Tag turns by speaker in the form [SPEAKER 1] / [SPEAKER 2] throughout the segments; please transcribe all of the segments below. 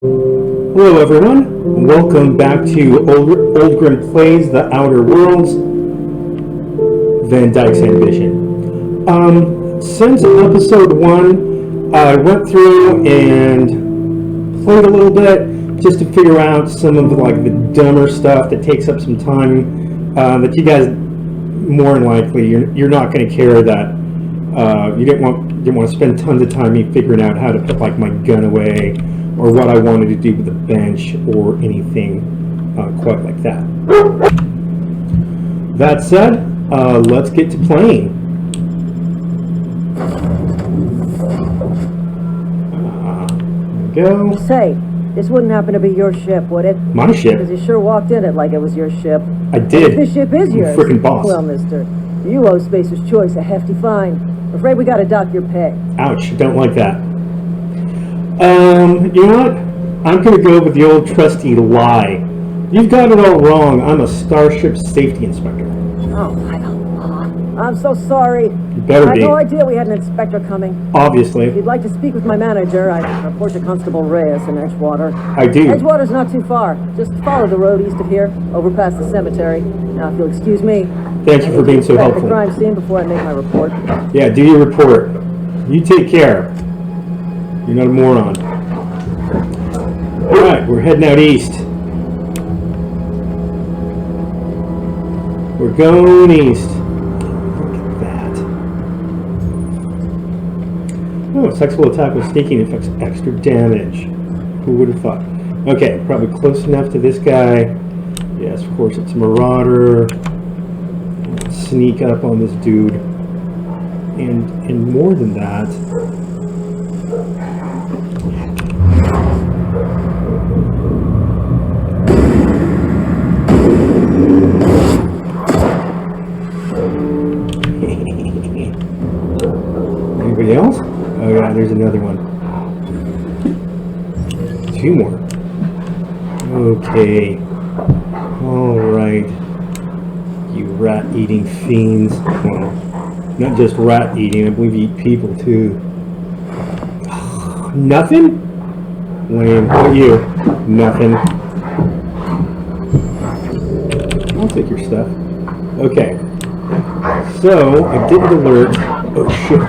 [SPEAKER 1] Hello everyone, welcome back to Oldgrim Plays The Outer Worlds, Van Dyke's Ambition. Since episode 1, I went through and played a little bit just to figure out some of the dumber stuff that takes up some time that you guys, more than likely, you're not going to care that you didn't want to spend tons of time me figuring out how to put my gun away, or what I wanted to do with the bench, or anything quite like that. That said, let's get to playing. There we go.
[SPEAKER 2] Say, this wouldn't happen to be your ship, would it?
[SPEAKER 1] My ship?
[SPEAKER 2] Because you sure walked in it like it was your ship.
[SPEAKER 1] I did.
[SPEAKER 2] If this ship is yours,
[SPEAKER 1] Frickin' boss.
[SPEAKER 2] Well, mister, you owe Spacer's Choice a hefty fine. Afraid we gotta dock your pay.
[SPEAKER 1] Ouch, don't like that. You know what? I'm gonna go with the old trusty lie. You've got it all wrong. I'm a Starship Safety Inspector.
[SPEAKER 2] Oh, I'm so sorry.
[SPEAKER 1] You better
[SPEAKER 2] I
[SPEAKER 1] be.
[SPEAKER 2] had no idea we had an inspector coming.
[SPEAKER 1] Obviously.
[SPEAKER 2] If you'd like to speak with my manager, I report to Constable Reyes in Edgewater.
[SPEAKER 1] I do.
[SPEAKER 2] Edgewater's not too far. Just follow the road east of here, over past the cemetery. Now, if you'll excuse me.
[SPEAKER 1] Thank you for being so
[SPEAKER 2] Inspect
[SPEAKER 1] helpful.
[SPEAKER 2] the crime scene before I make my report.
[SPEAKER 1] Yeah, do your report. You take care. You're not a moron. Alright, we're heading out east. We're going east. Look at that. Oh, sexual attack with sneaking affects extra damage. Who would have thought? Okay, probably close enough to this guy. Yes, of course, it's a marauder. Sneak up on this dude. And more than that, anybody else? Oh yeah, there's another one. 2 more. Okay. Alright. You rat-eating fiends. Well, not just rat-eating, I believe you eat people too. Nothing? Lame. What about you? Nothing. I'll take your stuff. Okay. So, I didn't alert. Oh shit.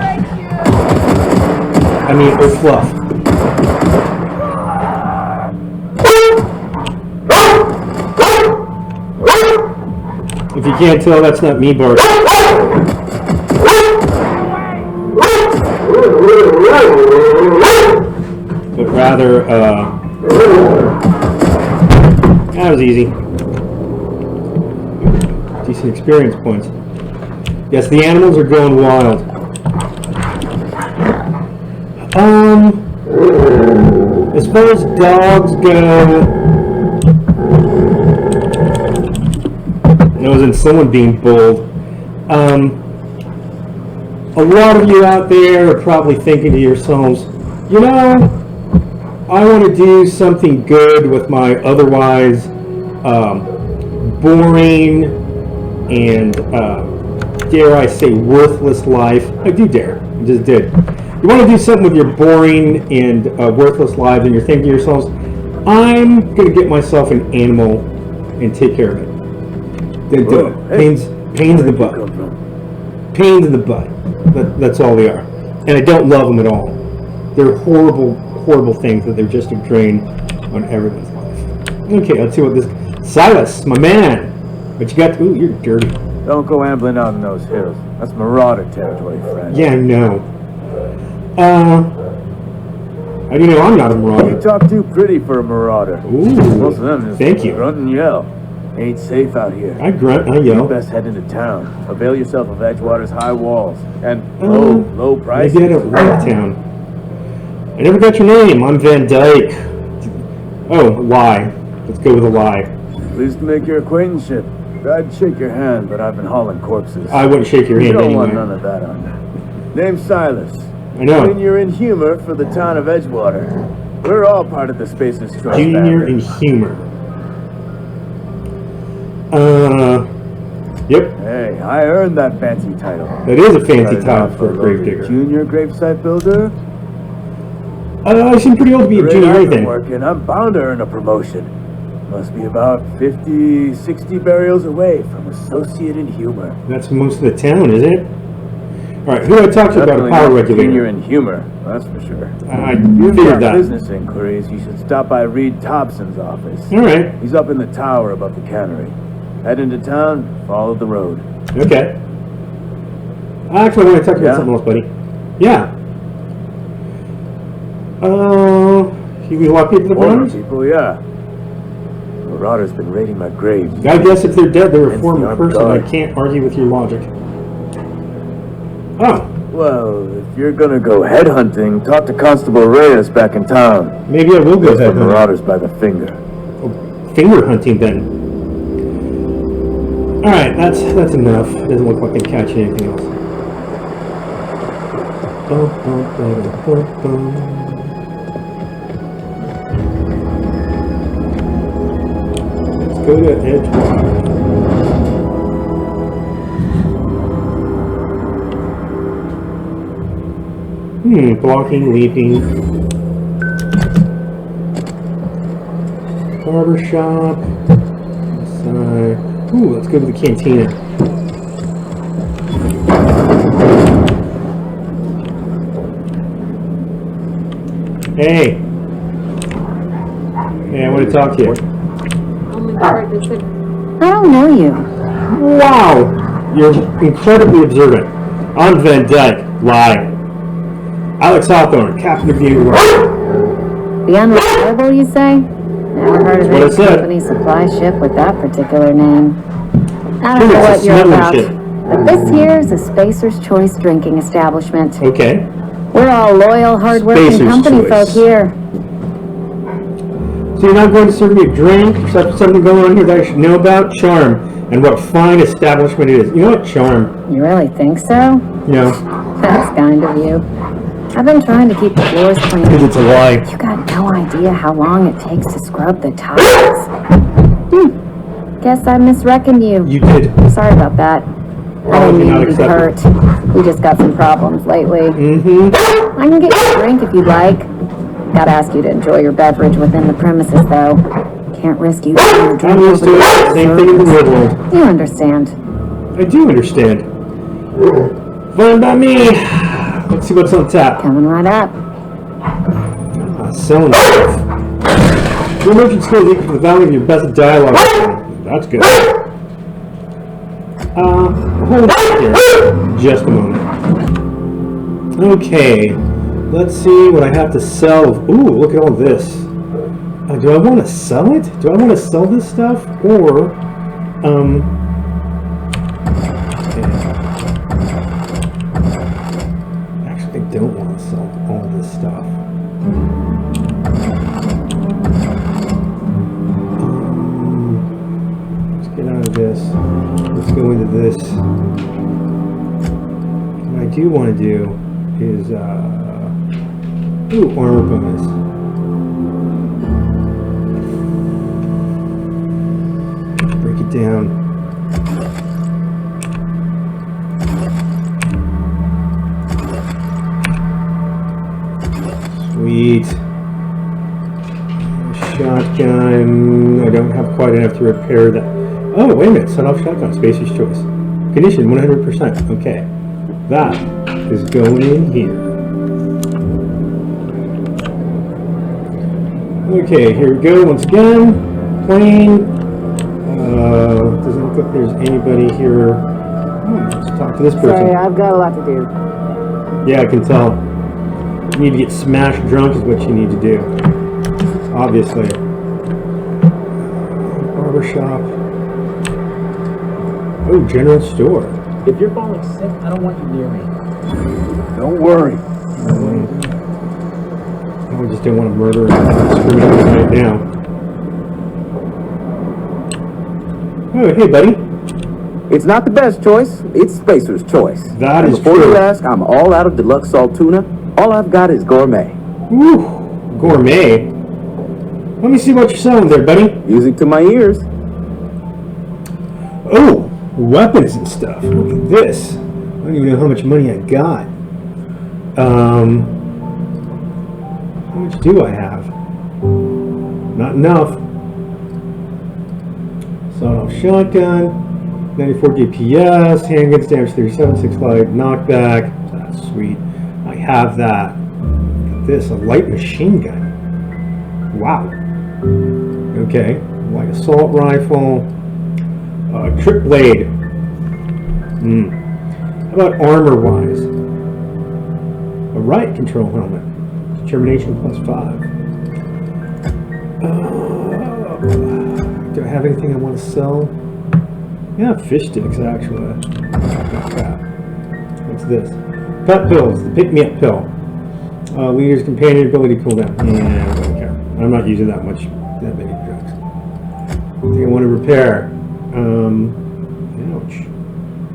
[SPEAKER 1] I mean, oh fluff. If you can't tell, that's not me barking. But rather, that was easy. Decent experience points. Yes, the animals are going wild. As far as dogs go, it wasn't someone being bold. A lot of you out there are probably thinking to yourselves, you know, I want to do something good with my otherwise boring and, dare I say, worthless life. I do dare. I just did. You want to do something with your boring and worthless lives, and you're thinking to yourselves, I'm going to get myself an animal and take care of it. Then do it. Pains in the butt. Pains in the butt. That's all they are. And I don't love them at all. They're horrible, horrible things that they're just a drain on everyone's life. Okay, let's see what this... Silas, my man! What you got? Ooh, you're dirty.
[SPEAKER 3] Don't go ambling out in those hills. That's marauder territory, friend.
[SPEAKER 1] Yeah, no. How do you know I'm not a marauder?
[SPEAKER 3] You talk too pretty for a marauder.
[SPEAKER 1] Ooh,
[SPEAKER 3] Most of them just
[SPEAKER 1] thank you.
[SPEAKER 3] grunt and yell. Ain't safe out here.
[SPEAKER 1] I grunt, I
[SPEAKER 3] You
[SPEAKER 1] yell.
[SPEAKER 3] best head into town. Avail yourself of Edgewater's high walls and low prices.
[SPEAKER 1] Maybe I don't like town. I never got your name. I'm Van Dyke. Oh, lie. Let's go with a lie.
[SPEAKER 3] Pleased to make your acquaintanceship. I'd shake your hand, but I've been hauling corpses.
[SPEAKER 1] I wouldn't shake your
[SPEAKER 3] You
[SPEAKER 1] hand
[SPEAKER 3] don't
[SPEAKER 1] anyway.
[SPEAKER 3] want none of that on you. Name's Silas.
[SPEAKER 1] I know.
[SPEAKER 3] Junior in humor for the town of Edgewater. We're all part of the Spacer's Trust
[SPEAKER 1] Junior
[SPEAKER 3] family.
[SPEAKER 1] in humor. Yep.
[SPEAKER 3] Hey, I earned that fancy title.
[SPEAKER 1] That is a fancy
[SPEAKER 3] Started
[SPEAKER 1] title
[SPEAKER 3] off
[SPEAKER 1] for a
[SPEAKER 3] lowly
[SPEAKER 1] gravedigger.
[SPEAKER 3] Junior gravesite builder.
[SPEAKER 1] I seem pretty old to be a junior
[SPEAKER 3] I've been
[SPEAKER 1] anything.
[SPEAKER 3] working, I'm bound to earn a promotion. Must be about 50, 60 burials away from associate in humor.
[SPEAKER 1] That's most of the town, isn't it? Alright, who do I talk to about a power
[SPEAKER 3] Senior
[SPEAKER 1] regulator?
[SPEAKER 3] in humor, that's for sure.
[SPEAKER 1] I
[SPEAKER 3] If you've
[SPEAKER 1] figured
[SPEAKER 3] got
[SPEAKER 1] that.
[SPEAKER 3] business inquiries, you should stop by Reed Thompson's office.
[SPEAKER 1] Alright,
[SPEAKER 3] He's up in the tower above the cannery. Head into town, follow the road.
[SPEAKER 1] okay. I actually want to talk about
[SPEAKER 3] Yeah?
[SPEAKER 1] something else, buddy. Yeah. You walk into the
[SPEAKER 3] Former
[SPEAKER 1] barns?
[SPEAKER 3] people, yeah. Marauder's been raiding my grave.
[SPEAKER 1] I guess if they're dead, they're a
[SPEAKER 3] Hence
[SPEAKER 1] former
[SPEAKER 3] the
[SPEAKER 1] person. I
[SPEAKER 3] armed guard.
[SPEAKER 1] can't argue with your logic. Oh,
[SPEAKER 3] Well, if you're gonna go headhunting, talk to Constable Reyes back in town.
[SPEAKER 1] maybe I will go
[SPEAKER 3] Goes
[SPEAKER 1] ahead.
[SPEAKER 3] for Marauders by the finger.
[SPEAKER 1] Finger hunting then. Alright, that's enough. Doesn't look like I can catch anything else. Let's go to Edgewater. Blocking, leaping. Barber shop. Ooh, let's go to the cantina. Hey. Hey, I want to talk to you.
[SPEAKER 4] Oh my god, it's like,
[SPEAKER 5] I don't know you.
[SPEAKER 1] Wow! You're incredibly observant. I'm Van Dyke. Lie. Alex Hawthorne, captain of the Underworld.
[SPEAKER 5] The unreliable, you say? Never heard of
[SPEAKER 1] That's what I
[SPEAKER 5] any
[SPEAKER 1] said.
[SPEAKER 5] company supply ship with that particular name. I don't know
[SPEAKER 1] It's a
[SPEAKER 5] what you're
[SPEAKER 1] smuggling
[SPEAKER 5] about,
[SPEAKER 1] ship.
[SPEAKER 5] but this here's a Spacer's Choice drinking establishment.
[SPEAKER 1] Okay.
[SPEAKER 5] We're all loyal, hard-working
[SPEAKER 1] Spacer's
[SPEAKER 5] company
[SPEAKER 1] Choice.
[SPEAKER 5] folk here.
[SPEAKER 1] So you're not going to serve me a drink? Something going on here that I should know about? Charm. And what fine establishment it is. You know what? Charm.
[SPEAKER 5] You really think so?
[SPEAKER 1] No.
[SPEAKER 5] That's kind of you. I've been trying to keep the floors clean.
[SPEAKER 1] Because it's a lie.
[SPEAKER 5] You got no idea how long it takes to scrub the tiles. Guess I misreckoned you.
[SPEAKER 1] You did.
[SPEAKER 5] Sorry about that. I didn't mean to be hurt. We just got some problems lately.
[SPEAKER 1] Mm-hmm.
[SPEAKER 5] I can get you a drink if you'd like. Gotta ask you to enjoy your beverage within the premises, though. Can't risk you getting your drink
[SPEAKER 1] I'm used to
[SPEAKER 5] over
[SPEAKER 1] it.
[SPEAKER 5] the
[SPEAKER 1] Same thing in the
[SPEAKER 5] servers.
[SPEAKER 1] real world.
[SPEAKER 5] You understand.
[SPEAKER 1] I do understand. Fine by me. Let's see what's on tap.
[SPEAKER 5] Coming right up.
[SPEAKER 1] Selling stuff. Your merchant skills equal the value of your best dialogue. That's good. Hold on here. Just a moment. Okay. Let's see what I have to sell. Ooh, look at all this. Do I want to sell it? Do I want to sell this stuff? Or, actually, I don't want to sell all this stuff. Let's get out of this. Let's go into this. What I do want to do is, ooh, armor bonus. Break it down. Sweet. Shotgun. I don't have quite enough to repair that. Oh, wait a minute. Set off shotgun. Spacer's Choice. Condition 100%. Okay. That is going in here. Okay, here we go once again. Plane. Doesn't look like there's anybody here. Let's talk to this person.
[SPEAKER 2] Sorry, I've got a lot to do.
[SPEAKER 1] Yeah, I can tell. You need to get smashed drunk is what you need to do. Obviously. Barbershop. Oh, general store.
[SPEAKER 6] If you're falling sick, I don't want you near me.
[SPEAKER 3] Don't worry.
[SPEAKER 1] I just don't want to murder and discriminate right now. Oh, hey, buddy.
[SPEAKER 3] It's not the best choice. It's Spacer's Choice.
[SPEAKER 1] That
[SPEAKER 3] And
[SPEAKER 1] is
[SPEAKER 3] before
[SPEAKER 1] true.
[SPEAKER 3] you ask, I'm all out of deluxe salt tuna. All I've got is gourmet.
[SPEAKER 1] Woo! Gourmet. Let me see what you're selling there, buddy.
[SPEAKER 3] Music to my ears.
[SPEAKER 1] Oh, weapons and stuff. Look at this. I don't even know how much money I got. How much do I have? Not enough. Sawed-off shotgun, 94 DPS, handguns damage 37, 6 light, knockback. That's sweet. I have that. Look at this, a light machine gun. Wow. Okay, light assault rifle, trip blade. How about armor-wise? A riot control helmet. Determination +5. Do I have anything I want to sell? Yeah, fish sticks actually. Oh, crap. What's this? Pet pills. The pick-me-up pill. Leader's companion ability cooldown. Yeah, I don't care. I'm not using that many drugs. Anything I want to repair? Ouch.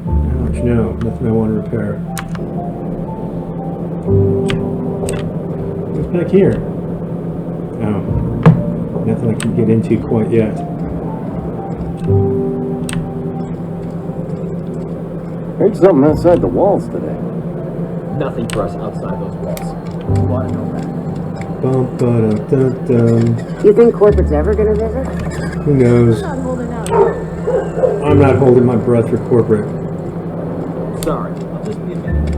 [SPEAKER 1] Ouch, no. Nothing I want to repair. What's back here? Oh. Nothing I can get into quite yet.
[SPEAKER 7] Heard something outside the walls today.
[SPEAKER 6] Nothing for us outside those walls. You want to know that?
[SPEAKER 1] Bum, ba-da-dum-dum.
[SPEAKER 5] You think corporate's ever gonna visit?
[SPEAKER 1] Who knows?
[SPEAKER 2] I'm not holding out.
[SPEAKER 1] I'm not holding my breath for corporate.
[SPEAKER 6] Sorry, I'll just be a minute.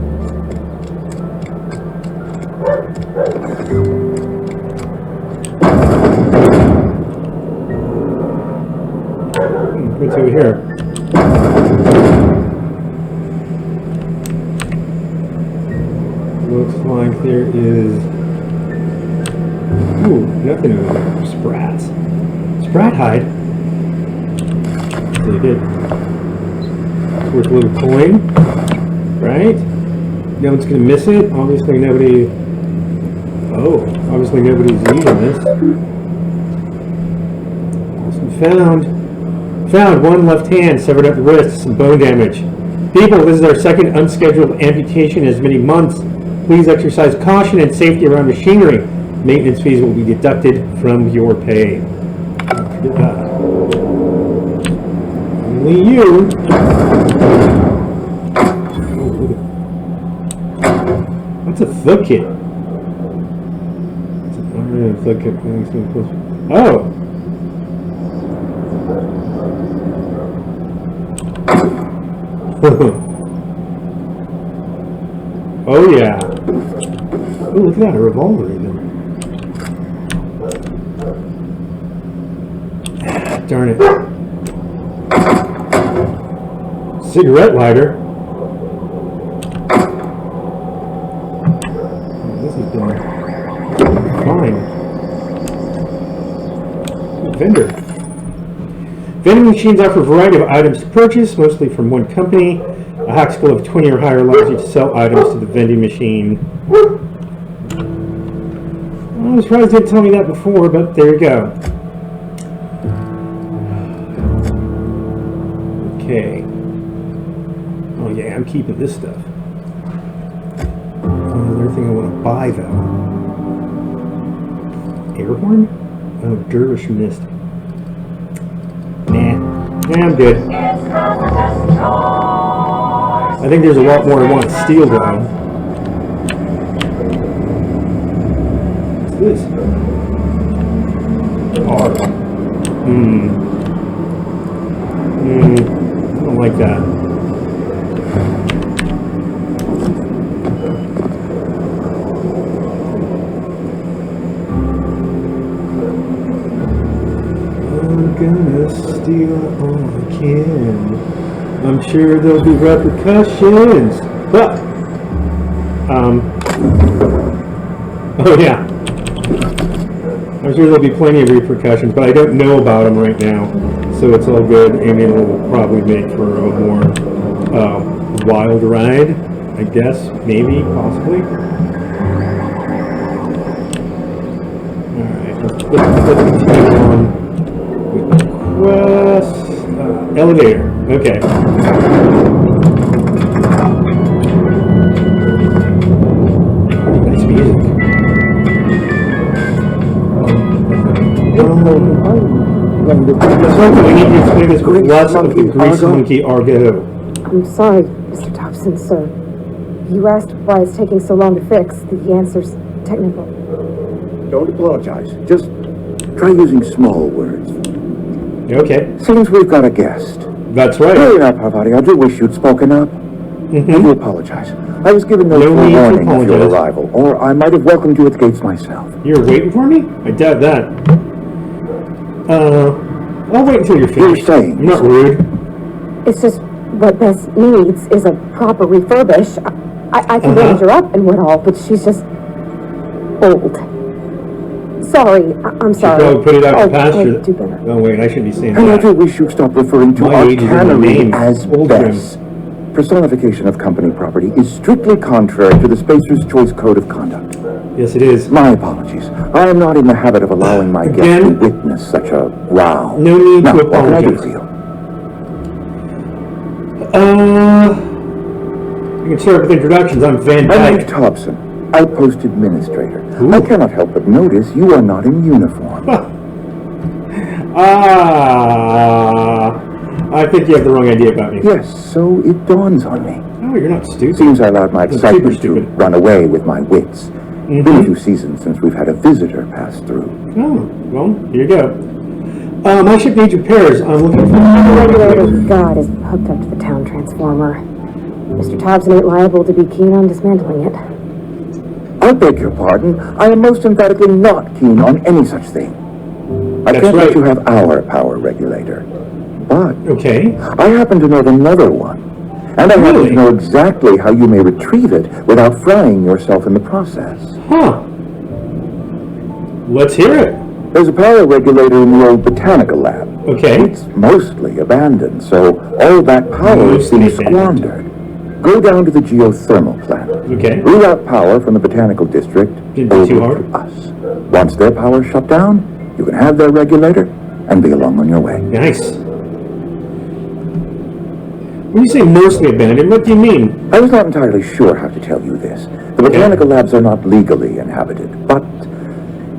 [SPEAKER 1] What's over here? Looks like there is... Ooh, nothing over there. Sprats. Sprat hide. Take it. It's worth a little coin. Right? No one's gonna miss it. Obviously nobody... Oh, obviously nobody's using this. Awesome. Found one left hand, severed at the wrist, some bone damage. People, this is our second unscheduled amputation in as many months. Please exercise caution and safety around machinery. Maintenance fees will be deducted from your pay. Forget that. Only you. What's a thug kit? Thug kit. Oh. Oh yeah. Oh, look at that, a revolver even. Darn it. Cigarette lighter. This has been fine. Vendor. Vending machines offer a variety of items to purchase, mostly from one company. A hack skill of 20 or higher allows you to sell items to the vending machine. I was surprised they didn't tell me that before, but there you go. Okay. Oh yeah, I'm keeping this stuff. Another thing I want to buy though. Air horn? Oh, Dervish Mist. Nah, I'm good. I think there's a lot more I want to steal though. What's this? R. I don't like that. I'm gonna steal all I can. I'm sure there'll be repercussions. But, oh yeah. I'm sure there'll be plenty of repercussions, but I don't know about them right now. So it's all good, and it will probably make for a more wild ride, I guess, maybe, possibly. Alright, let's continue on with the quest. Elevator, okay. Nice music. We need to explain this with lots of the grease monkey Argo.
[SPEAKER 8] I'm sorry, Mr. Thompson, sir. You asked why it's taking so long to fix. The answer's technical.
[SPEAKER 9] Don't apologize. Just try using small words.
[SPEAKER 1] Okay,
[SPEAKER 9] Seems we've got a guest.
[SPEAKER 1] that's right.
[SPEAKER 9] Really now, Parvati, I do wish you'd spoken up. I do apologize. I was given no
[SPEAKER 1] No need to
[SPEAKER 9] forewarning of your
[SPEAKER 1] apologize.
[SPEAKER 9] arrival, or I might have welcomed you at the gates myself.
[SPEAKER 1] You're waiting for me? I doubt that. I'll wait until you're finished.
[SPEAKER 9] saying-
[SPEAKER 1] I'm not rude.
[SPEAKER 8] It's just what Bess needs is a proper refurbish. I can manage her up and what all, but she's just old. Sorry, I'm
[SPEAKER 1] Should
[SPEAKER 8] sorry.
[SPEAKER 1] probably put it out to
[SPEAKER 8] I'll
[SPEAKER 1] pasture.
[SPEAKER 8] do better.
[SPEAKER 1] Oh wait, I shouldn't be saying
[SPEAKER 9] And I do
[SPEAKER 1] that.
[SPEAKER 9] wish you'd stop referring to
[SPEAKER 1] My
[SPEAKER 9] our
[SPEAKER 1] age is in the
[SPEAKER 9] cannery
[SPEAKER 1] name.
[SPEAKER 9] as
[SPEAKER 1] Oldgrim.
[SPEAKER 9] Bess. Personification of company property is strictly contrary to the Spacer's Choice Code of Conduct.
[SPEAKER 1] Yes, it is.
[SPEAKER 9] My apologies. I am not in the habit of allowing my guests to
[SPEAKER 1] Again?
[SPEAKER 9] witness such a row.
[SPEAKER 1] No need
[SPEAKER 9] Now,
[SPEAKER 1] to
[SPEAKER 9] what can I do
[SPEAKER 1] apologize.
[SPEAKER 9] for you?
[SPEAKER 1] You can start with introductions. I'm Van
[SPEAKER 9] I'm
[SPEAKER 1] Dyke.
[SPEAKER 9] Nick Thompson, Outpost Administrator.
[SPEAKER 1] Ooh.
[SPEAKER 9] I cannot help but notice you are not in uniform.
[SPEAKER 1] I think you have the wrong idea about me.
[SPEAKER 9] Yes, so it dawns on me.
[SPEAKER 1] Oh, you're not stupid.
[SPEAKER 9] Seems I allowed my
[SPEAKER 1] That's
[SPEAKER 9] excitement
[SPEAKER 1] super
[SPEAKER 9] to
[SPEAKER 1] stupid.
[SPEAKER 9] run away with my wits. Been a few seasons since we've had a visitor pass through.
[SPEAKER 1] Oh, well, here you go. My ship needs repairs. I'm looking for...
[SPEAKER 8] The regulator we got is hooked up to the town transformer. Mr. Thompson ain't liable to be keen on dismantling it.
[SPEAKER 9] I beg your pardon. I am most emphatically not keen on any such thing. I
[SPEAKER 1] That's
[SPEAKER 9] can't
[SPEAKER 1] right.
[SPEAKER 9] let you have our power regulator. But
[SPEAKER 1] Okay.
[SPEAKER 9] I happen to know of another one. And I happen
[SPEAKER 1] Really?
[SPEAKER 9] to know exactly how you may retrieve it without frying yourself in the process.
[SPEAKER 1] Huh. Let's hear it.
[SPEAKER 9] There's a power regulator in the old botanical lab.
[SPEAKER 1] Okay.
[SPEAKER 9] It's mostly abandoned, so all that power
[SPEAKER 1] Mostly
[SPEAKER 9] seems
[SPEAKER 1] abandoned.
[SPEAKER 9] squandered. Go down to the geothermal plant.
[SPEAKER 1] Okay.
[SPEAKER 9] Reroute power from the botanical district
[SPEAKER 1] Didn't be
[SPEAKER 9] over
[SPEAKER 1] too hard.
[SPEAKER 9] to us. Once their power's shut down, you can have their regulator and be along on your way.
[SPEAKER 1] Nice. When you say mostly abandoned, what do you mean?
[SPEAKER 9] I was not entirely sure how to tell you this. The botanical labs are not legally inhabited, but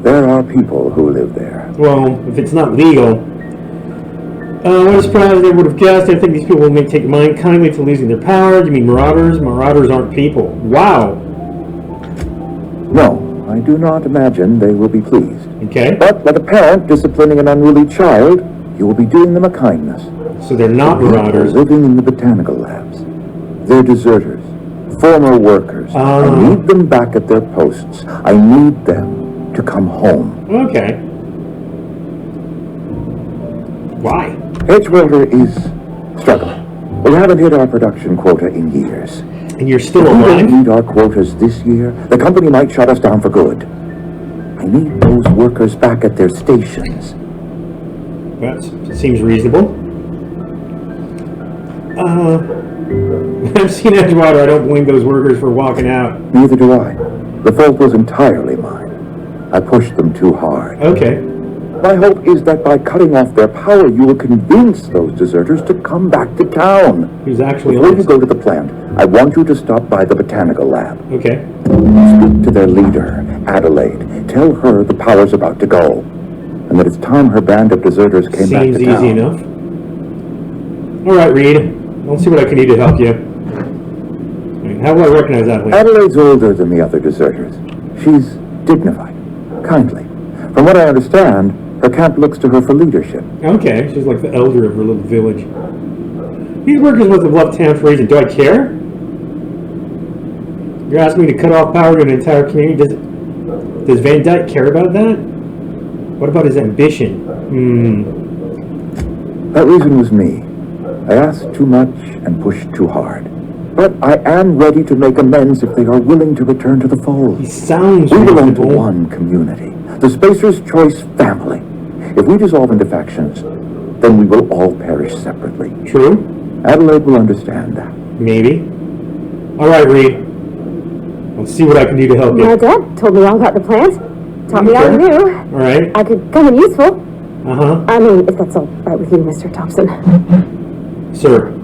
[SPEAKER 9] there are people who live there.
[SPEAKER 1] Well, if it's not legal... what a surprise they would have guessed. I think these people may take mind kindly to losing their power. You mean marauders? Marauders aren't people. Wow.
[SPEAKER 9] No, I do not imagine they will be pleased.
[SPEAKER 1] Okay.
[SPEAKER 9] But like a parent disciplining an unruly child, you will be doing them a kindness.
[SPEAKER 1] So they're not
[SPEAKER 9] People
[SPEAKER 1] marauders.
[SPEAKER 9] living in the botanical labs. They're deserters, former workers. I need them back at their posts. I need them to come home.
[SPEAKER 1] Okay. Why?
[SPEAKER 9] Edgewater is struggling. We haven't hit our production quota in years.
[SPEAKER 1] And you're still
[SPEAKER 9] If we don't
[SPEAKER 1] alive?
[SPEAKER 9] meet our quotas this year, the company might shut us down for good. I need those workers back at their stations.
[SPEAKER 1] That seems reasonable. I've seen Edgewater. I don't blame those workers for walking out.
[SPEAKER 9] Neither do I. The fault was entirely mine. I pushed them too hard.
[SPEAKER 1] Okay.
[SPEAKER 9] My hope is that by cutting off their power, you will convince those deserters to come back to town.
[SPEAKER 1] Who's actually
[SPEAKER 9] Before you
[SPEAKER 1] honest?
[SPEAKER 9] go to the plant, I want you to stop by the botanical lab.
[SPEAKER 1] Okay.
[SPEAKER 9] Speak to their leader, Adelaide. Tell her the power's about to go, and that it's time her band of deserters came back
[SPEAKER 1] Seems
[SPEAKER 9] to town.
[SPEAKER 1] easy enough. All right, Reed. I'll see what I can do to help you. How will I recognize Adelaide?
[SPEAKER 9] Adelaide's older than the other deserters. She's dignified, kindly. From what I understand, her camp looks to her for leadership.
[SPEAKER 1] Okay, she's like the elder of her little village. These workers must have left town for a reason. Do I care? You're asking me to cut off power to an entire community? Does Van Dyke care about that? What about his ambition?
[SPEAKER 9] That reason was me. I asked too much and pushed too hard. But I am ready to make amends if they are willing to return to the fold.
[SPEAKER 1] He sounds
[SPEAKER 9] We belong to
[SPEAKER 1] reasonable.
[SPEAKER 9] one community, the Spacer's Choice family. If we dissolve into factions, then we will all perish separately.
[SPEAKER 1] True?
[SPEAKER 9] Adelaide will understand that.
[SPEAKER 1] Maybe. All right, Reed. Let's see what I can do to help
[SPEAKER 8] My
[SPEAKER 1] you.
[SPEAKER 8] dad told me all about the plant. Taught me all I knew.
[SPEAKER 1] All right.
[SPEAKER 8] I could come in useful.
[SPEAKER 1] Uh-huh.
[SPEAKER 8] I mean, if that's all right with you, Mr. Thompson.
[SPEAKER 1] Sir.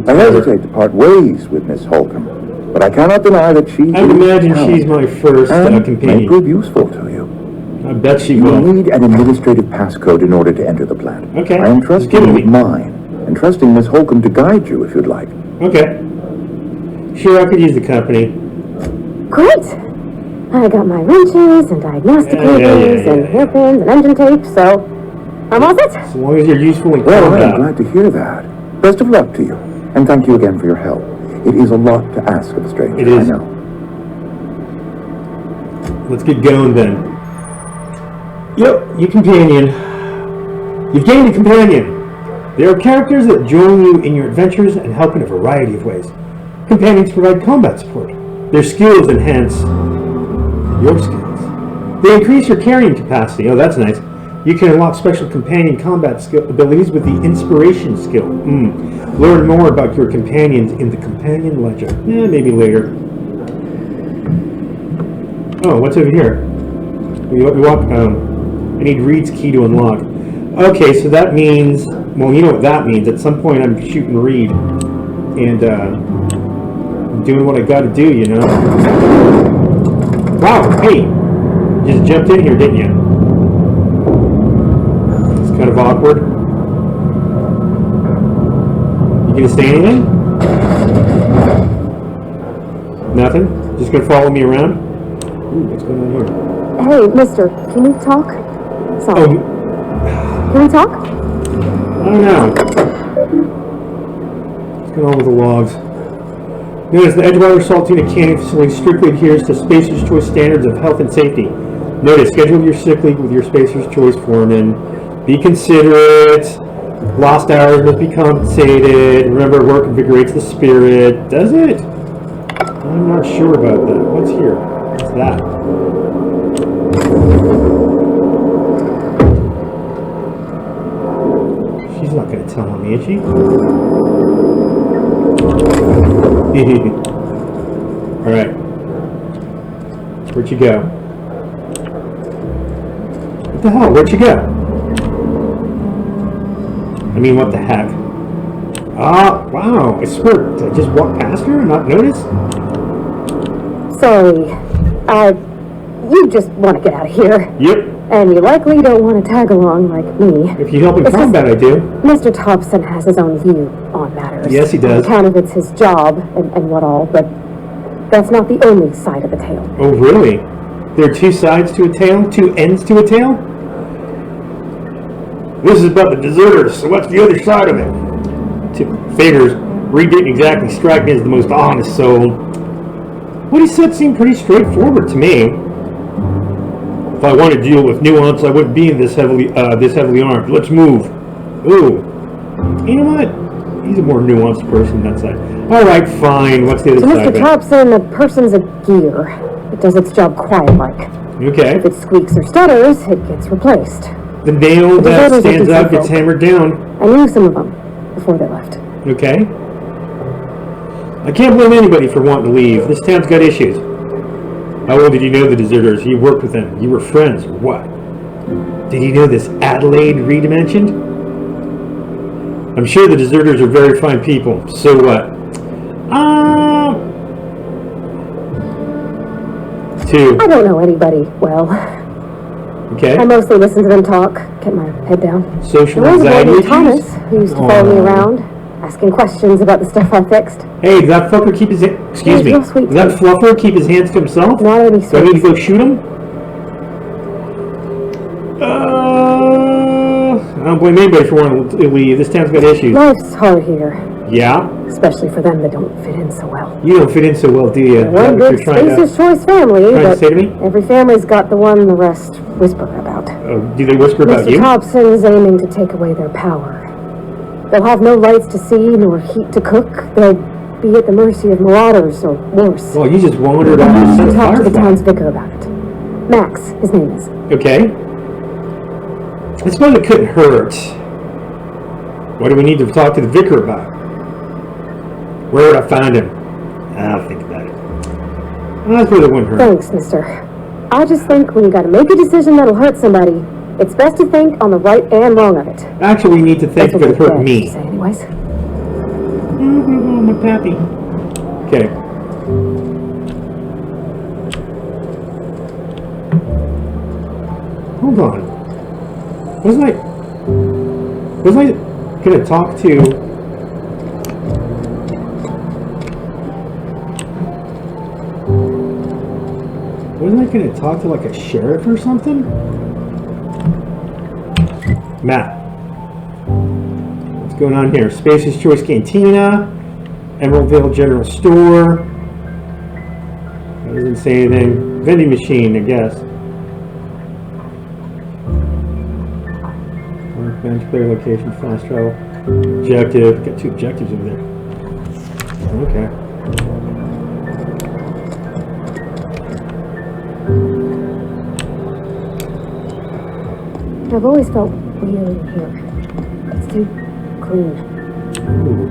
[SPEAKER 9] I hesitate to part ways with Miss Holcomb, but I cannot deny that she
[SPEAKER 1] I would
[SPEAKER 9] is
[SPEAKER 1] imagine
[SPEAKER 9] talented
[SPEAKER 1] she's my first
[SPEAKER 9] and may
[SPEAKER 1] companion.
[SPEAKER 9] prove useful to you.
[SPEAKER 1] I bet she
[SPEAKER 9] You will
[SPEAKER 1] will.
[SPEAKER 9] need an administrative passcode in order to enter the plant.
[SPEAKER 1] Okay,
[SPEAKER 9] I am
[SPEAKER 1] just give
[SPEAKER 9] trusting
[SPEAKER 1] it
[SPEAKER 9] you
[SPEAKER 1] me.
[SPEAKER 9] with mine, and trusting Miss Holcomb to guide you if you'd like.
[SPEAKER 1] Okay. Sure, I could use the company.
[SPEAKER 8] Great. I got my wrenches and diagnostic cables and hairpins and engine tape, so I'm all set.
[SPEAKER 1] As long as you're useful in
[SPEAKER 9] Well,
[SPEAKER 1] combat.
[SPEAKER 9] I'm glad to hear that. Best of luck to you, and thank you again for your help. It is a lot to ask of a stranger,
[SPEAKER 1] It is.
[SPEAKER 9] I know.
[SPEAKER 1] Let's get going then. Yep, you companion. You've gained a companion. There are characters that join you in your adventures and help in a variety of ways. Companions provide combat support. Their skills enhance your skills. They increase your carrying capacity. Oh, that's nice. You can unlock special companion combat skill abilities with the inspiration skill. Learn more about your companions in the companion ledger. Maybe later. Oh, what's over here? We walk. I need Reed's key to unlock. Okay, so that means. Well, you know what that means. At some point, I'm shooting Reed and doing what I got to do. You know. Wow. Hey, you just jumped in here, didn't you? It's kind of awkward. You gonna say anything? Nothing? Just gonna follow me around? Ooh, what's going on here?
[SPEAKER 8] Hey, mister, can we talk? Sorry.
[SPEAKER 1] Oh,
[SPEAKER 8] Can we talk?
[SPEAKER 1] I don't know. What's going on with the logs? Notice the Edgewater Salt Unit Canning Facility strictly adheres to Spacer's Choice standards of health and safety. Notice, schedule your sick leave with your Spacer's Choice foreman. Be considerate. Lost hours must be compensated. Remember, work invigorates the spirit. Does it? I'm not sure about that. What's here? What's that? She's not going to tell on me, is she? Alright. Where'd you go? What the hell? Where'd you go? I mean, what the heck? Ah, wow. I swear, did I just walk past her and not notice?
[SPEAKER 8] Sorry. You just want to get out of here.
[SPEAKER 1] Yep.
[SPEAKER 8] And you likely don't want to tag along like me.
[SPEAKER 1] If you help in
[SPEAKER 8] It's
[SPEAKER 1] combat, I do.
[SPEAKER 8] Mr. Thompson has his own view on matters.
[SPEAKER 1] Yes, he does.
[SPEAKER 8] Kind of it's his job and what all, but that's not the only side of the tale.
[SPEAKER 1] Oh, really? There are two sides to a tale? Two ends to a tale? This is about the deserters, so what's the other side of it? Figures, Reed didn't exactly strike me as the most honest soul. What he said seemed pretty straightforward to me. If I wanted to deal with nuance, I wouldn't be this heavily armed. Let's move. Ooh. You know what? He's a more nuanced person that side. Alright, fine. What's the other
[SPEAKER 8] To
[SPEAKER 1] side
[SPEAKER 8] Mr.
[SPEAKER 1] of it?
[SPEAKER 8] Thompson, a person's a gear. It does its job quiet-like.
[SPEAKER 1] Okay.
[SPEAKER 8] If it squeaks or stutters, it gets replaced.
[SPEAKER 1] The nail that
[SPEAKER 8] deserters are
[SPEAKER 1] stands
[SPEAKER 8] decent
[SPEAKER 1] out gets
[SPEAKER 8] folk.
[SPEAKER 1] hammered down.
[SPEAKER 8] I knew some of them before they left.
[SPEAKER 1] Okay. I can't blame anybody for wanting to leave. This town's got issues. How well did you know the deserters? You worked with them. You were friends, or what? Did you know this Adelaide Reed mentioned? I'm sure the deserters are very fine people. So what? Two.
[SPEAKER 8] I don't know anybody well.
[SPEAKER 1] Okay.
[SPEAKER 8] I mostly listen to them talk, get my head down.
[SPEAKER 1] Social
[SPEAKER 8] There was a boy
[SPEAKER 1] anxiety
[SPEAKER 8] named
[SPEAKER 1] issues?
[SPEAKER 8] Thomas who used to follow me
[SPEAKER 1] Aw.
[SPEAKER 8] around, asking questions about the stuff I fixed.
[SPEAKER 1] Hey, did that fucker keep his... Excuse
[SPEAKER 8] He's
[SPEAKER 1] me.
[SPEAKER 8] real sweet
[SPEAKER 1] Did that fluffer keep his hands to himself?
[SPEAKER 8] Not any
[SPEAKER 1] Do I need to
[SPEAKER 8] sort.
[SPEAKER 1] go shoot him? I don't blame anybody for wanting to leave. This town's got issues.
[SPEAKER 8] Life's hard here,
[SPEAKER 1] Yeah?
[SPEAKER 8] especially for them that don't fit in so well.
[SPEAKER 1] You don't fit in so well, do you? Is that
[SPEAKER 8] One
[SPEAKER 1] what
[SPEAKER 8] big
[SPEAKER 1] you're trying
[SPEAKER 8] Spacer's
[SPEAKER 1] to
[SPEAKER 8] Choice family,
[SPEAKER 1] to
[SPEAKER 8] but
[SPEAKER 1] say to me?
[SPEAKER 8] every family's got the one the rest whisper about.
[SPEAKER 1] Do they whisper about
[SPEAKER 8] Mr.
[SPEAKER 1] you?
[SPEAKER 8] Thompson's aiming to take away their power. They'll have no lights to see nor heat to cook. They'll be at the mercy of marauders or worse.
[SPEAKER 1] Well, you just wandered off and set a
[SPEAKER 8] Talk to the
[SPEAKER 1] firefly.
[SPEAKER 8] town's vicar about it. Max, his name is.
[SPEAKER 1] Okay. I suppose it couldn't hurt. What do we need to talk to the vicar about? Where would I find him? I'll think about it. Well, I suppose it wouldn't hurt.
[SPEAKER 8] Thanks, mister. I just think when you gotta make a decision that'll hurt somebody, it's best to think on the right and wrong of it.
[SPEAKER 1] Actually, we need to think if
[SPEAKER 8] That's
[SPEAKER 1] it
[SPEAKER 8] what
[SPEAKER 1] hurt
[SPEAKER 8] my dad
[SPEAKER 1] me.
[SPEAKER 8] used to say anyways.
[SPEAKER 1] My pappy. Okay. Hold on. Wasn't I gonna talk to... Wasn't I going to talk to like a sheriff or something? Matt. What's going on here? Spacer's Choice Cantina. Emeraldville General Store. That doesn't say anything. Vending machine, I guess. Workbench, player location, fast travel. Objective. Got 2 objectives over there. Okay.
[SPEAKER 8] I've always felt weird in here. It's too clean.
[SPEAKER 1] Ooh.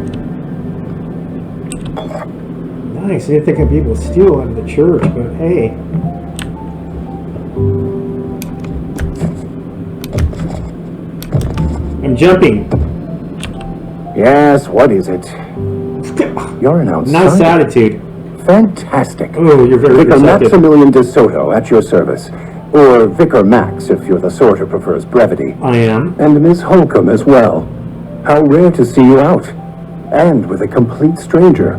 [SPEAKER 1] Nice. I didn't think I'd be able to steal out of the church, but hey. I'm jumping.
[SPEAKER 7] Yes, what is it? You're an outsider.
[SPEAKER 1] Nice attitude.
[SPEAKER 7] Fantastic.
[SPEAKER 1] Oh, you're very
[SPEAKER 7] Vicar
[SPEAKER 1] receptive.
[SPEAKER 7] Maximilian de Soto at your service. Or Vicar Max, if you're the sort who prefers brevity.
[SPEAKER 1] I am.
[SPEAKER 7] And Miss Holcomb as well. How rare to see you out. And with a complete stranger.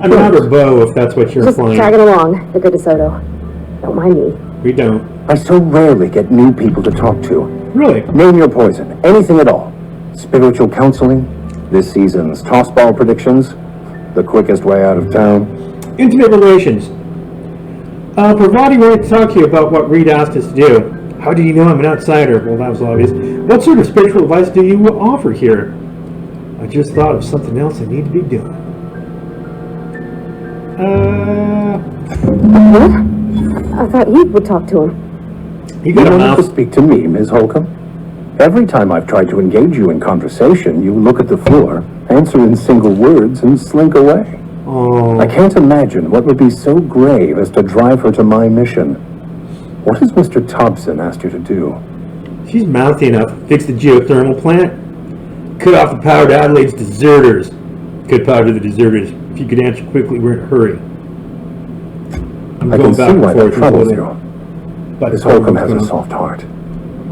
[SPEAKER 1] I'm not a bow, if that's what you're
[SPEAKER 8] Just
[SPEAKER 1] implying.
[SPEAKER 8] tagging along, Vicar DeSoto. Don't mind me.
[SPEAKER 1] We don't.
[SPEAKER 7] I so rarely get new people to talk to.
[SPEAKER 1] Really?
[SPEAKER 7] Name your poison. Anything at all. Spiritual counseling. This season's tossball predictions. The quickest way out of town.
[SPEAKER 1] Intimate relations. Pravati wanted to talk to you about what Reed asked us to do. How do you know I'm an outsider? Well, that was obvious. What sort of spiritual advice do you offer here? I just thought of something else I need to be doing.
[SPEAKER 8] What? I thought you would talk to him.
[SPEAKER 1] You
[SPEAKER 7] You
[SPEAKER 1] got a
[SPEAKER 7] don't have to
[SPEAKER 1] mouth.
[SPEAKER 7] speak to me, Ms. Holcomb. Every time I've tried to engage you in conversation, you look at the floor, answer in single words, and slink away.
[SPEAKER 1] Oh,
[SPEAKER 7] I can't imagine what would be so grave as to drive her to my mission. What has Mr. Thompson asked you to do?
[SPEAKER 1] she's mouthy enough. Fix the geothermal plant. Cut off the power to Adelaide's deserters. Cut power to the deserters. If you could answer quickly, we're in a hurry. I'm
[SPEAKER 7] I can see why that troubles
[SPEAKER 1] forth.
[SPEAKER 7] you.
[SPEAKER 1] But
[SPEAKER 7] Miss Holcomb has a soft heart.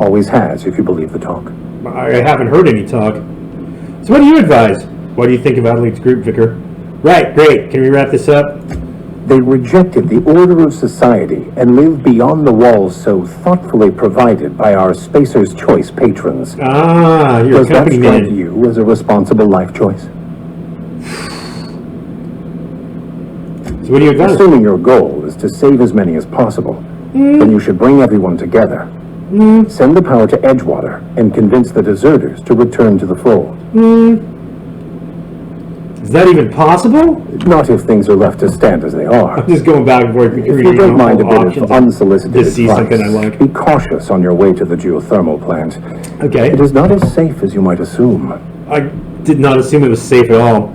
[SPEAKER 7] Always has, if you believe the talk.
[SPEAKER 1] I haven't heard any talk. So what do you advise? What do you think of Adelaide's group, Vicar? Right, great. Can we wrap this up?
[SPEAKER 7] They rejected the order of society and live beyond the walls so thoughtfully provided by our Spacer's Choice patrons.
[SPEAKER 1] Ah, you're
[SPEAKER 7] Does
[SPEAKER 1] a
[SPEAKER 7] that
[SPEAKER 1] company
[SPEAKER 7] strike
[SPEAKER 1] man.
[SPEAKER 7] you as a responsible life choice?
[SPEAKER 1] So what do you advise?
[SPEAKER 7] Assuming your goal is to save as many as possible, then you should bring everyone together. Send the power to Edgewater and convince the deserters to return to the fold.
[SPEAKER 1] Is that even possible?
[SPEAKER 7] Not if things are left to stand as they are.
[SPEAKER 1] I'm just going back and forth.
[SPEAKER 7] If you don't mind a bit of unsolicited
[SPEAKER 1] to see something I
[SPEAKER 7] advice,
[SPEAKER 1] like.
[SPEAKER 7] be cautious on your way to the geothermal plant.
[SPEAKER 1] Okay.
[SPEAKER 7] It is not as safe as you might assume.
[SPEAKER 1] I did not assume it was safe at all.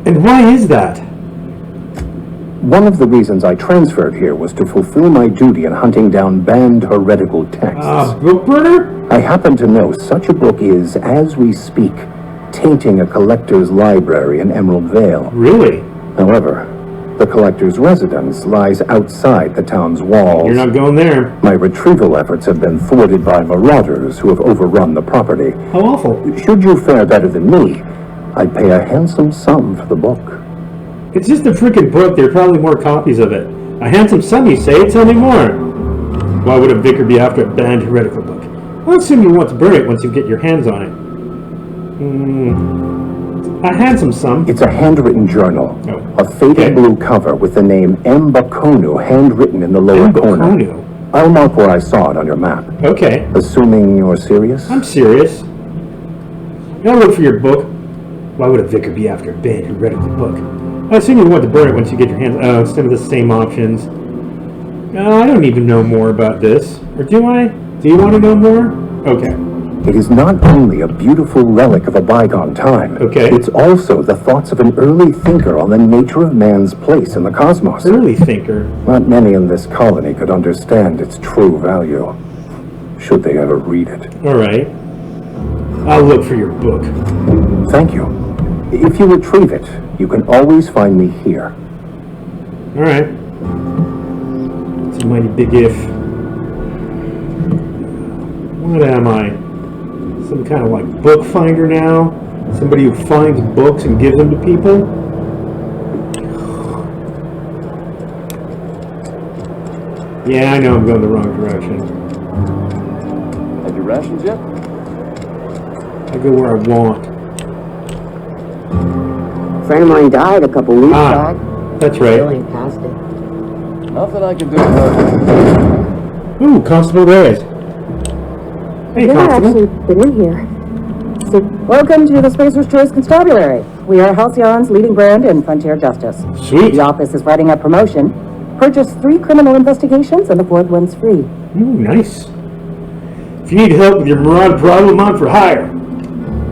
[SPEAKER 1] And why is that?
[SPEAKER 7] One of the reasons I transferred here was to fulfill my duty in hunting down banned heretical texts.
[SPEAKER 1] Book burner?
[SPEAKER 7] I happen to know such a book is, as we speak, tainting a collector's library in Emerald Vale.
[SPEAKER 1] Really?
[SPEAKER 7] However, the collector's residence lies outside the town's walls.
[SPEAKER 1] You're not going there.
[SPEAKER 7] My retrieval efforts have been thwarted by marauders who have overrun the property.
[SPEAKER 1] How awful.
[SPEAKER 7] Should you fare better than me, I'd pay a handsome sum for the book.
[SPEAKER 1] It's just a freaking book. There are probably more copies of it. A handsome sum, you say? Tell me more. Why would a vicar be after a banned heretical book? I'll assume you want to burn it once you get your hands on it. A handsome sum.
[SPEAKER 7] It's a handwritten journal.
[SPEAKER 1] Oh,
[SPEAKER 7] A faded
[SPEAKER 1] okay.
[SPEAKER 7] blue cover with the name M. Bakonu handwritten in the lower corner.
[SPEAKER 1] Bakonu.
[SPEAKER 7] I'll mark where I saw it on your map.
[SPEAKER 1] Okay.
[SPEAKER 7] Assuming you're serious?
[SPEAKER 1] I'm serious. I'll look for your book. Why would a vicar be after a banned heretical book? I assume you want to burn it once you get your hands. Some of the same options. I don't need to know more about this. Or do I? Do you want to know more? Okay.
[SPEAKER 7] It is not only a beautiful relic of a bygone time.
[SPEAKER 1] Okay.
[SPEAKER 7] It's also the thoughts of an early thinker on the nature of man's place in the cosmos.
[SPEAKER 1] Early thinker.
[SPEAKER 7] Not many in this colony could understand its true value, should they ever read it.
[SPEAKER 1] Alright. I'll look for your book.
[SPEAKER 7] Thank you. If you retrieve it, you can always find me here.
[SPEAKER 1] Alright. It's a mighty big if. What am I? Some kind of like book finder now? Somebody who finds books and gives them to people? Yeah, I know I'm going the wrong direction.
[SPEAKER 3] Had your rations yet?
[SPEAKER 1] I go where I want.
[SPEAKER 10] A friend of mine died a couple weeks back.
[SPEAKER 1] That's right.
[SPEAKER 10] Still ain't past it.
[SPEAKER 3] Nothing I can do about it.
[SPEAKER 1] Ooh, Constable Reyes. Hey,
[SPEAKER 8] I've never
[SPEAKER 1] Constable.
[SPEAKER 8] actually been in here.
[SPEAKER 2] So, welcome to the Spacer's Choice Constabulary. We are Halcyon's leading brand in frontier justice.
[SPEAKER 1] Sweet.
[SPEAKER 2] The office is writing a promotion. Purchase 3 criminal investigations and the 4th one's free.
[SPEAKER 1] Ooh, nice. If you need help with your Marauder problem, I'm for hire.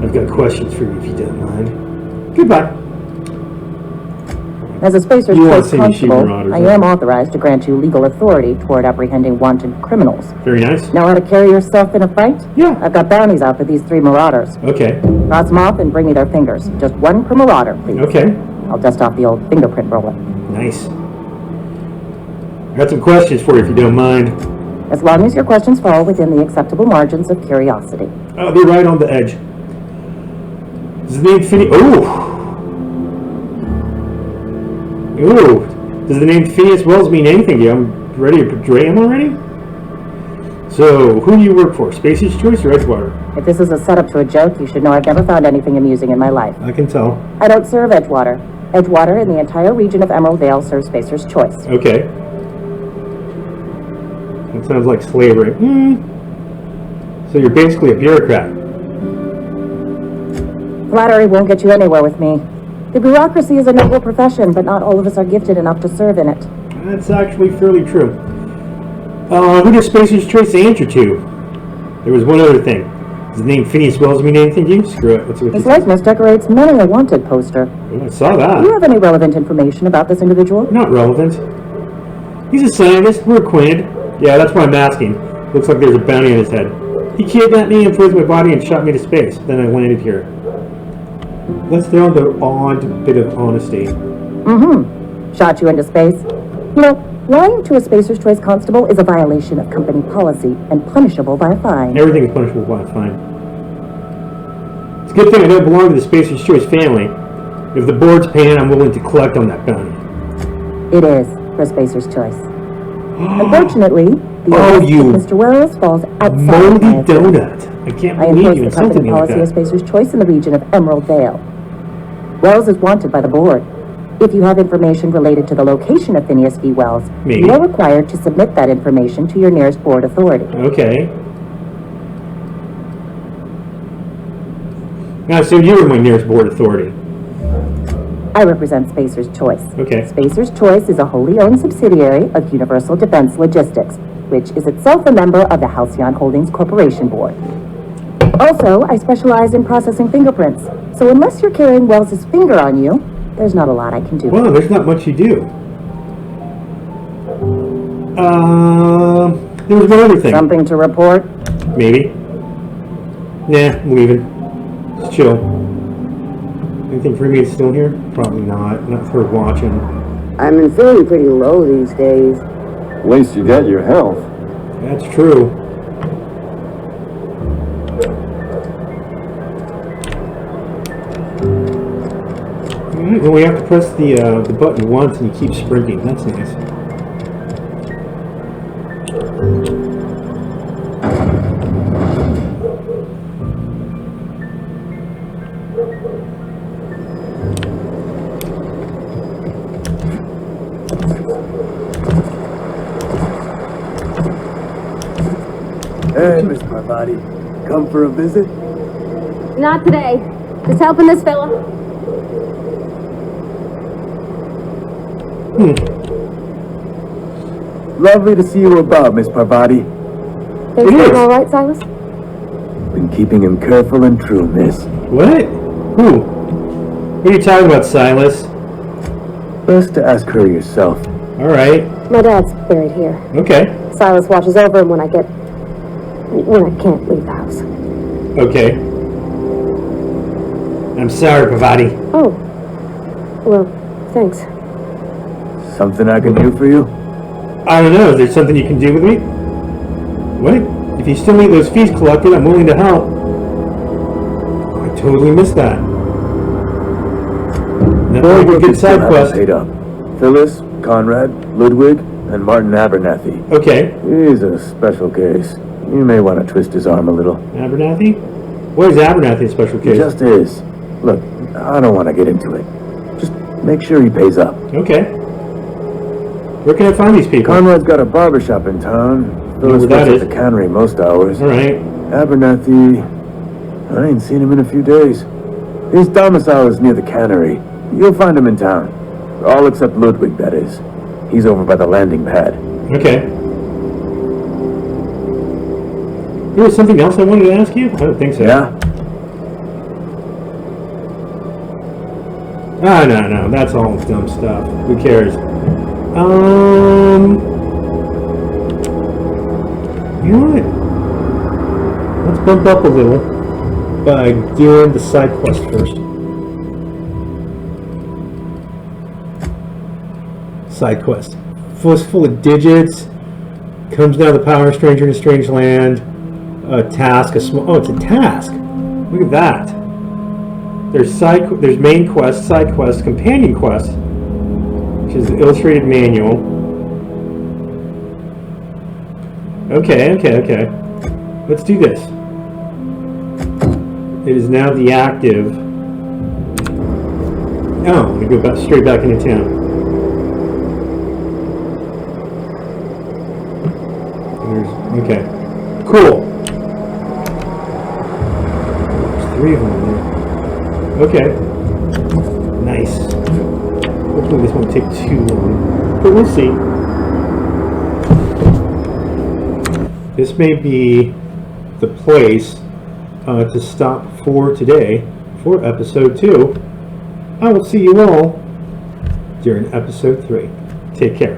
[SPEAKER 1] I've got questions for you if you don't mind. Goodbye.
[SPEAKER 2] As a Spacer's
[SPEAKER 1] You won't
[SPEAKER 2] Choice
[SPEAKER 1] see me shoot
[SPEAKER 2] constable,
[SPEAKER 1] marauders,
[SPEAKER 2] I
[SPEAKER 1] huh?
[SPEAKER 2] am authorized to grant you legal authority toward apprehending wanted criminals.
[SPEAKER 1] Very nice.
[SPEAKER 2] Know how to carry yourself in a fight?
[SPEAKER 1] Yeah.
[SPEAKER 2] I've got bounties out for these 3 marauders.
[SPEAKER 1] Okay.
[SPEAKER 2] Cross them off and bring me their fingers. Just 1 per marauder, please.
[SPEAKER 1] Okay.
[SPEAKER 2] I'll dust off the old fingerprint roller.
[SPEAKER 1] Nice. I got some questions for you if you don't mind.
[SPEAKER 2] As long as your questions fall within the acceptable margins of curiosity.
[SPEAKER 1] I'll be right on the edge. Does the name Phineas... Ooh! Does the name Phineas Wells mean anything to you? I'm ready to portray him already? So, who do you work for? Spacer's Choice or Edgewater?
[SPEAKER 2] If this is a setup to a joke, you should know I've never found anything amusing in my life.
[SPEAKER 1] I can tell.
[SPEAKER 2] I don't serve Edgewater. Edgewater and the entire region of Emerald Vale serves Spacer's Choice.
[SPEAKER 1] Okay. That sounds like slavery. So you're basically a bureaucrat.
[SPEAKER 2] Flattery won't get you anywhere with me. The bureaucracy is a noble profession, but not all of us are gifted enough to serve in it.
[SPEAKER 1] That's actually fairly true. Who does Spacer's Choice answer to? There was one other thing. Does the name Phineas Wells mean anything to you? Screw it. Let's see what
[SPEAKER 2] His
[SPEAKER 1] you say.
[SPEAKER 2] likeness decorates many a wanted poster.
[SPEAKER 1] Oh, I saw that.
[SPEAKER 2] Do you have any relevant information about this individual?
[SPEAKER 1] Not relevant. He's a scientist. We're acquainted. Yeah, that's why I'm asking. Looks like there's a bounty on his head. He kidnapped me, inflated my body, and shot me to space. Then I landed here. Let's throw the odd bit of honesty.
[SPEAKER 2] Shot you into space? You know, lying to a Spacer's Choice constable is a violation of company policy and punishable by a fine.
[SPEAKER 1] Everything is punishable by a fine. It's a good thing I don't belong to the Spacer's Choice family. If the board's paying, I'm willing to collect on that bounty.
[SPEAKER 2] It is for Spacer's Choice. Unfortunately, the
[SPEAKER 1] Oh,
[SPEAKER 2] arrest
[SPEAKER 1] you
[SPEAKER 2] of Mr. Wells falls outside
[SPEAKER 1] Moldy
[SPEAKER 2] my authority.
[SPEAKER 1] donut. I can't
[SPEAKER 2] I
[SPEAKER 1] believe
[SPEAKER 2] enforce
[SPEAKER 1] you
[SPEAKER 2] the
[SPEAKER 1] insulted
[SPEAKER 2] company
[SPEAKER 1] me like
[SPEAKER 2] policy of
[SPEAKER 1] that.
[SPEAKER 2] Spacer's Choice in the region of Emerald Vale. Wells is wanted by the board. If you have information related to the location of Phineas V. Wells,
[SPEAKER 1] Me?
[SPEAKER 2] you are required to submit that information to your nearest board authority.
[SPEAKER 1] Okay. Now, so you were my nearest board authority.
[SPEAKER 2] I represent Spacer's Choice.
[SPEAKER 1] Okay.
[SPEAKER 2] Spacer's Choice is a wholly owned subsidiary of Universal Defense Logistics, which is itself a member of the Halcyon Holdings Corporation Board. Also, I specialize in processing fingerprints, so unless you're carrying Wells's finger on you, there's not a lot I can do.
[SPEAKER 1] Well, there's not much you do. There was one other thing.
[SPEAKER 2] Something to report?
[SPEAKER 1] Maybe. Nah, I'm leaving. Just chill. Anything for me still here? Probably not. Not for watching.
[SPEAKER 10] I've been feeling pretty low these days.
[SPEAKER 7] At least you got your health.
[SPEAKER 1] That's true. Alright, well, we have to press the button once and you keep sprinting. That's nice.
[SPEAKER 3] Hey, Miss Parvati. Come for a visit?
[SPEAKER 4] Not today. Just helping this fella.
[SPEAKER 3] Lovely to see you about, Miss Parvati.
[SPEAKER 8] Things
[SPEAKER 1] It
[SPEAKER 8] going
[SPEAKER 1] is.
[SPEAKER 8] all right, Silas?
[SPEAKER 3] Been keeping him careful and true, miss.
[SPEAKER 1] What? Who? What are you talking about, Silas?
[SPEAKER 3] Best to ask her yourself.
[SPEAKER 1] Alright.
[SPEAKER 8] My dad's buried here.
[SPEAKER 1] Okay.
[SPEAKER 8] Silas watches over him when I can't leave the house.
[SPEAKER 1] Okay. I'm sorry, Pavati.
[SPEAKER 8] Oh. Well, thanks.
[SPEAKER 3] Something I can do for you?
[SPEAKER 1] I don't know. Is there something you can do with me? What? If you still need those fees collected, I'm willing to help. I totally missed that. Not like a good side quest.
[SPEAKER 3] Paid up. Phyllis, Conrad, Ludwig, and Martin Abernathy.
[SPEAKER 1] Okay.
[SPEAKER 3] He's a special case. You may want to twist his arm a little.
[SPEAKER 1] Abernathy? What is Abernathy a special
[SPEAKER 3] He
[SPEAKER 1] case?
[SPEAKER 3] just is. Look, I don't want to get into it. Just make sure he pays up.
[SPEAKER 1] Okay. Where can I find these people?
[SPEAKER 3] Conrad's got a barbershop in town. Phyllis
[SPEAKER 1] where that
[SPEAKER 3] goes
[SPEAKER 1] is.
[SPEAKER 3] at the cannery most hours.
[SPEAKER 1] Alright.
[SPEAKER 3] Abernathy, I ain't seen him in a few days. His domicile is near the cannery. You'll find him in town. All except Ludwig, that is. He's over by the landing pad.
[SPEAKER 1] Okay. There was something else I wanted to ask you? I don't think so.
[SPEAKER 3] Yeah?
[SPEAKER 1] Ah, no, that's all dumb stuff. Who cares? You know what? Let's bump up a little by doing the side quest first. Side quest. Full of digits. Comes down the power, stranger in a strange land. A task, oh, it's a task. Look at that. There's main quest, side quest, companion quest, which is the illustrated manual. Okay. Let's do this. It is now the active. Oh, I'm gonna go straight back into town. Okay, cool. There's 3 of them there. Okay. Nice. Hopefully this won't take too long, but we'll see. This may be the place to stop for today for episode 2. I will see you all during episode 3. Take care.